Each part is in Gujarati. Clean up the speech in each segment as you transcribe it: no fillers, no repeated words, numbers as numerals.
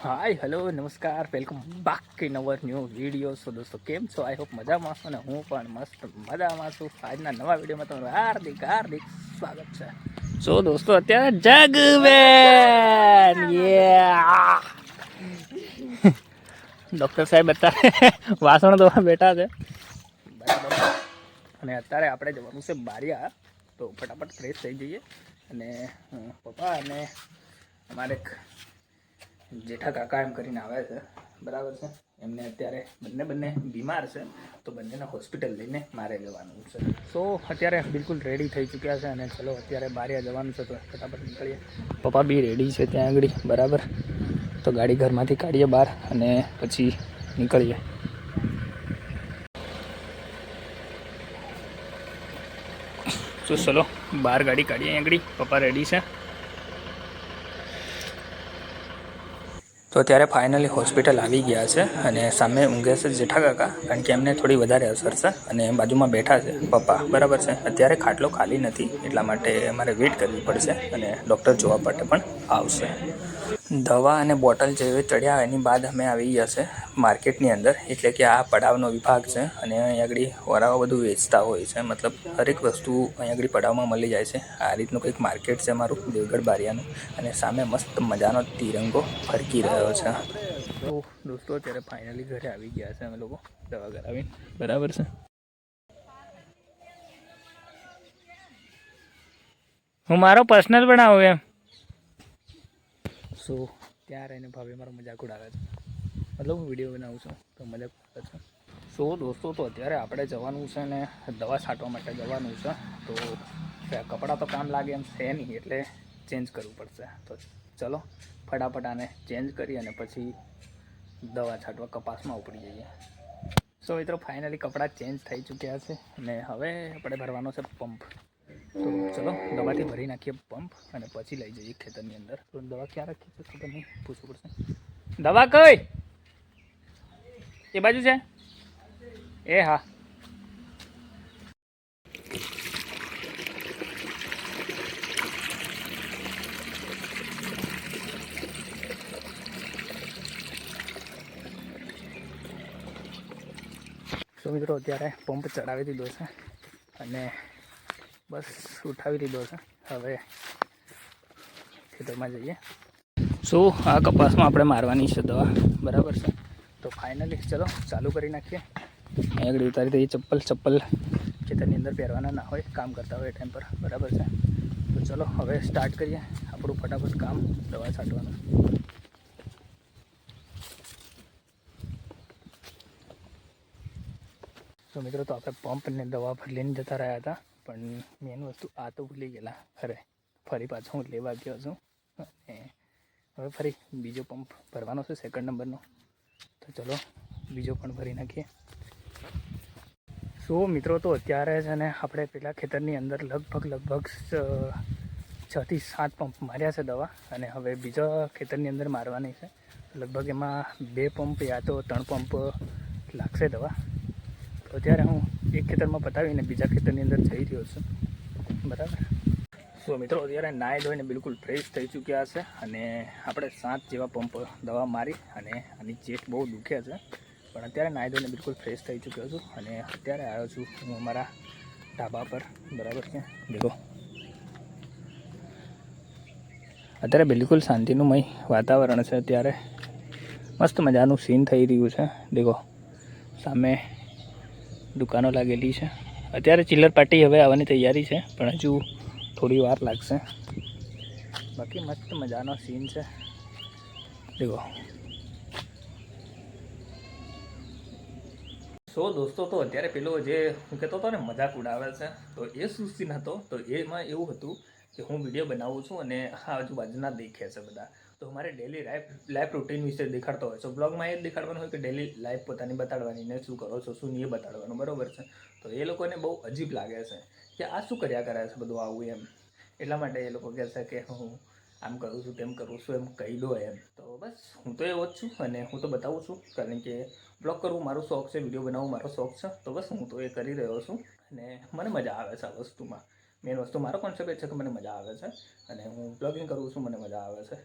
हाय हेलो नमस्कार वेलकम बैक કે નવા ન્યૂ વિડીયો. સો દોસ્તો કેમ છો? આઈ હોપ મજામાં છો ને હું પણ મસ્ત મજામાં છું. આજના નવા વિડીયોમાં તમારું હાર્દિક હાર્દિક સ્વાગત છે. સો દોસ્તો અત્યારે જગવેન ડૉક્ટર સાહેબ અત્યારે વાસણ ધોવા બેઠા છે બરાબર. અને અત્યારે આપણે જવાનું છે બારિયા, તો ફટાફટ ફ્રેશ થઈ જઈએ. અને પપ્પા અને અમારે જેઠા કાકા એમ કરીને આવે છે બરાબર છે. એમને અત્યારે બંને બીમાર છે, તો બંનેને હોસ્પિટલ લઈને મારે જવાનું છે. સો અત્યારે બિલકુલ રેડી થઈ ચૂક્યા છે અને ચલો અત્યારે બારિયા જવાનું છે, તો ફટાફટ નીકળીએ. પપ્પા બી રેડી છે ત્યાં આગળ બરાબર. તો ગાડી ઘરમાંથી કાઢીએ બહાર અને પછી નીકળીએ. તો ચલો બહાર ગાડી કાઢીએ. આગળ પપ્પા રેડી છે. તો અત્યારે ફાઇનલી હોસ્પિટલ આવી ગયા છે અને સામે ઊંઘે છે જેઠા કાકા, કારણ કે એમને થોડી વધારે અસર છે. અને બાજુમાં બેઠા છે પપ્પા બરાબર છે. અત્યારે ખાટલો ખાલી નથી, એટલા માટે અમારે વેઇટ કરવી પડશે અને ડૉક્ટર જોવા માટે પણ આવશે. દવા અને બોટલ જેવી ચડ્યા એની બાદ અમે આવી ગયા છે માર્કેટની અંદર, એટલે કે આ પડાવનો વિભાગ છે. અને અહીં આગળ વરાઓ બધું વેચતા હોય છે, મતલબ હરેક વસ્તુ અહીં આગળ પડાવમાં મળી જાય છે. આ રીતનું કંઈક માર્કેટ છે મારું દેવગઢ બારિયાનું, અને સામે મસ્ત મજાનો તિરંગો ફરકી રહ્યો છે. તો દોસ્તો અત્યારે ફાઇનલી ઘરે આવી ગયા છે અમે લોકો દવા કરાવીને બરાબર છે. હું મારો પર્સનલ બનાવું એમ. સો ત્યાં રહીને ભાભી મારો મજાક ઉડાવે છે, મતલબ હું વિડીયો બનાવું છું તો મજાક ઉડાવે છે. સો દોસ્તો તો અત્યારે આપણે જવાનું છે ને દવા છાંટવા માટે જવાનું છે. તો કપડાં તો કામ લાગે એમ છે નહીં, એટલે ચેન્જ કરવું પડશે. તો ચલો ફટાફટ આને ચેન્જ કરી અને પછી દવા છાંટવા કપાસમાં ઉપડી જઈએ. સો મિત્રો ફાઇનલી કપડાં ચેન્જ થઈ ચૂક્યા છે અને હવે આપણે ભરવાનો છે પંપ. તો ચલો દવાથી ભરી નાખીએ પંપ અને પછી લઈ જઈએ ખેતરની અંદર. તો દવા ક્યાં રાખી છે ખબર નહીં, પૂછવું પડશે. દવા કઈ એ બાજુ છે? એ હા. તો મિત્રો અત્યારે પંપ ચડાવી દીધો છે અને બસ ઉઠાવી દીધો છે. હવે ખેતરમાં જઈએ. સો આ કપાસમાં આપણે મારવાની છે દવા બરાબર છે. તો ફાઇનલી ચલો ચાલુ કરી નાખીએ. અહીં આગળ ઉતારી દઈએ ચપ્પલ ખેતરની અંદર પહેરવાના ના હોય, કામ કરતા હોય એ ટાઈમ પર બરાબર છે. તો ચલો હવે સ્ટાર્ટ કરીએ આપણું ફટાફટ કામ દવા છાંટવાનું. તો મિત્રો તો આપણે પંપને દવા લઈને જતા રહ્યા હતા, પણ મેન વસ્તુ આ તો ભૂલી ગયેલા ફરી પાછો હું લેવા ગયો છું. અને હવે ફરી બીજો પંપ ભરવાનો છે, સેકન્ડ નંબરનો. તો ચલો બીજો પણ ભરી નાખીએ. સો મિત્રો તો અત્યારે છે ને આપણે પેલા ખેતરની અંદર લગભગ 6 થી 7 પંપ માર્યા છે દવા, અને હવે બીજા ખેતરની અંદર મારવાની છે. લગભગ એમાં 2 પંપ યા તો 3 પંપ લાગશે દવા. તો અત્યારે હું એક ખેતરમાં પતાવીને બીજા ખેતરની અંદર જઈ રહ્યો છું બરાબર. સો મિત્રો અત્યારે નાહી ધોઈને બિલકુલ ફ્રેશ થઈ ચૂક્યા છે અને આપણે 7 જેવા પંપ દવા મારી અને આની ચેસ્ટ બહુ દુખે છે, પણ અત્યારે નાહી ધોઈને બિલકુલ ફ્રેશ થઈ ચૂક્યો છું. અને અત્યારે આવ્યો છું હું અમારા ઢાબા પર બરાબર છે. દેખો અત્યારે બિલકુલ શાંતિનુંમય વાતાવરણ છે. અત્યારે મસ્ત મજાનું સીન થઈ રહ્યું છે. દેખો સામે દુકાનો લાગેલી છે. અત્યારે ચિલ્લર પાર્ટી હવે આવવાની તૈયારી છે, પણ હજુ થોડી વાર લાગશે. બાકી મસ્ત મજાનો સીન છે. દેખો સો દોસ્તો તો અત્યારે પેલો જે હું કહેતો હતો ને મજાક ઉડાવે છે, તો એ શું સીન હતો? તો એમાં એવું હતું કે હું વિડીયો બનાવું છું અને આજુબાજુના દેખે છે બધા. તો અમારે ડેલી લાઈફ રૂટીન વિશે દેખાડતો હોય છે. બ્લોગમાં એ જ દેખાડવાનું હોય કે ડેલી લાઈફ પોતાની બતાડવાની, ને શું કરો છો શું નહીં એ બતાડવાનું બરાબર છે. તો એ લોકોને બહુ અજીબ લાગે છે કે આ શું કર્યા કરે છે બધું આવું એમ. એટલા માટે એ લોકો કહે છે કે હું આમ કરું છું તેમ કરું છું એમ કહી દો એમ. તો બસ હું તો એવો જ છું અને હું તો બતાવું છું, કારણ કે બ્લોગ કરવું મારો શોખ છે, વિડીયો બનાવવું મારો શોખ છે. તો બસ હું તો એ કરી રહ્યો છું અને મને મજા આવે છે આ વસ્તુમાં. મેન વસ્તુ મારો કોન્સેપ્ટ એ છે કે મને મજા આવે છે અને હું બ્લોગિંગ કરું છું, મને મજા આવે છે.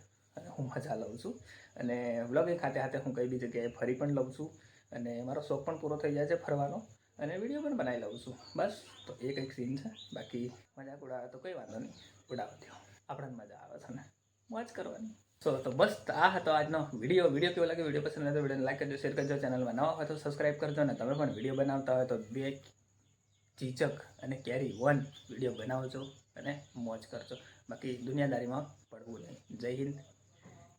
હું મજા લઉં છું અને વ્લોગિંગ ખાતે ખાતે હું કઈ બી જગ્યાએ ફરી પણ લઉં છું અને મારો શોખ પણ પૂરો થઈ જાય છે ફરવાનો અને વિડીયો પણ બનાવી લઉં છું. બસ તો એ કંઈક સીન છે. બાકી મજાક ઉડાવે તો કંઈ વાંધો નહીં, ઉડાવવા દો, આપણને મજા આવે છે ને મોજ કરવાની. તો બસ આ હતો આજનો વિડીયો કેવો લાગે, વિડીયો પસંદ આવે તો વિડીયોને લાઈક કરજો, શેર કરજો, ચેનલમાં નવા હોય તો સબસ્ક્રાઈબ કરજો અને તમે પણ વિડીયો બનાવતા હોય તો બે ચીચક અને કેરી વન વિડીયો બનાવજો અને મોજ કરજો. બાકી દુનિયાદારીમાં પડવું નહીં. જય હિન્દ,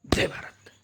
જય ભારત.